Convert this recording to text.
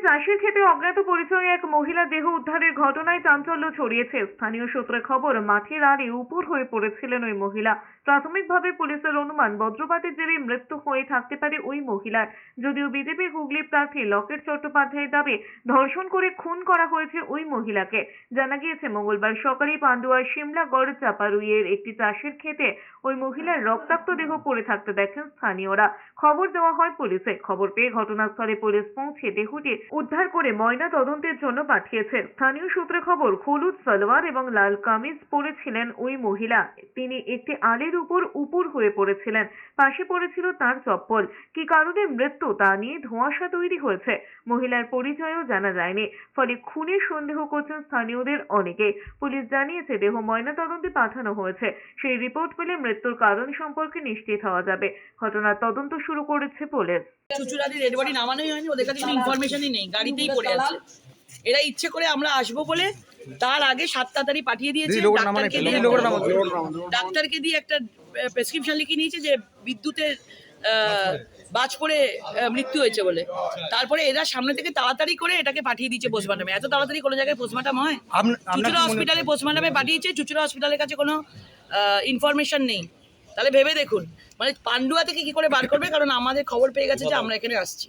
চাষের ক্ষেতে অজ্ঞাত পরিচয়ে এক মহিলা দেহ উদ্ধারের ঘটনায় চাঞ্চল্য ছড়িয়েছে। স্থানীয় সূত্রে খবর, মাঠের আড়ে উপুর হয়ে পড়েছিলেন ওই মহিলা। প্রাথমিকভাবে পুলিশের অনুমান বজ্রপাতের জেরে মৃত্যু হয়ে থাকতে পারে ওই মহিলার। যদিও বিজেপি হুগলি প্রার্থী লকেট চট্টোপাধ্যায়ের দাবি ধর্ষণ করে খুন করা হয়েছে ওই মহিলাকে। জানা গিয়েছে, মঙ্গলবার সকালে পান্ডুয়ার শিমলাগড় চাপারুইয়ের একটি চাষের ক্ষেতে ওই মহিলার রক্তাক্ত দেহ পড়ে থাকতে দেখেন স্থানীয়রা। খবর দেওয়া হয় পুলিশে। খবর পেয়ে ঘটনাস্থলে পুলিশ পৌঁছে দেহটি উদ্ধার করে ময়না তদন্তের জন্য পাঠিয়েছে। স্থানীয় সূত্রে খবর, হলুদ সালোয়ার এবং লাল কামিজ পরেছিলেন ওই মহিলা। তিনি একটি আলের উপর উপুর হয়ে পড়েছিলেন। পাশে পড়েছিল তার চপ্পল। কি কারণে মৃত্যু তা নিয়ে ধোঁয়াশা তৈরি হয়েছে। মহিলার পরিচয়ও জানা যায়নি, ফলে খুনের সন্দেহ করছেন স্থানীয়দের অনেকে। পুলিশ জানিয়েছে, দেহ ময়না তদন্তে পাঠানো হয়েছে। সেই রিপোর্ট পেলে মৃত্যুর কারণ সম্পর্কে নিশ্চিত হওয়া যাবে। ঘটনার তদন্ত শুরু করেছে পুলিশ। চুচুড়াদের রেড বডি নামানোই হয়নি, ওদের কাছে কোনো ইনফরমেশনই নেই, গাড়িতেই পড়ে আছে। এরা ইচ্ছে করে আমরা আসবো বলে তার আগে 7 তাড়াতাড়ি পাঠিয়ে দিয়েছে। ডাক্তারকে দিয়ে একটা প্রেসক্রিপশন লিখে নিয়েছে যে বিদ্যুতের বাজ পড়ে মৃত্যু হয়েছে বলে। তারপরে এরা সামনে থেকে তাড়াতাড়ি করে এটাকে পাঠিয়ে দিয়েছে পোস্টমর্টমে। এত তাড়াতাড়ি কোনো জায়গায় পোস্টমর্টম হয়? চুচুড়া হসপিটালে পোস্টমর্টমে পাঠিয়েছে। চুচুড়া হসপিটালের কাছে কোনো ইনফরমেশন নেই। তাহলে ভেবে দেখুন, মানে পান্ডুয়া থেকে কি করে বার করবে? কারণ আমাদের খবর পেয়ে গেছে যে আমরা এখানে আসছি।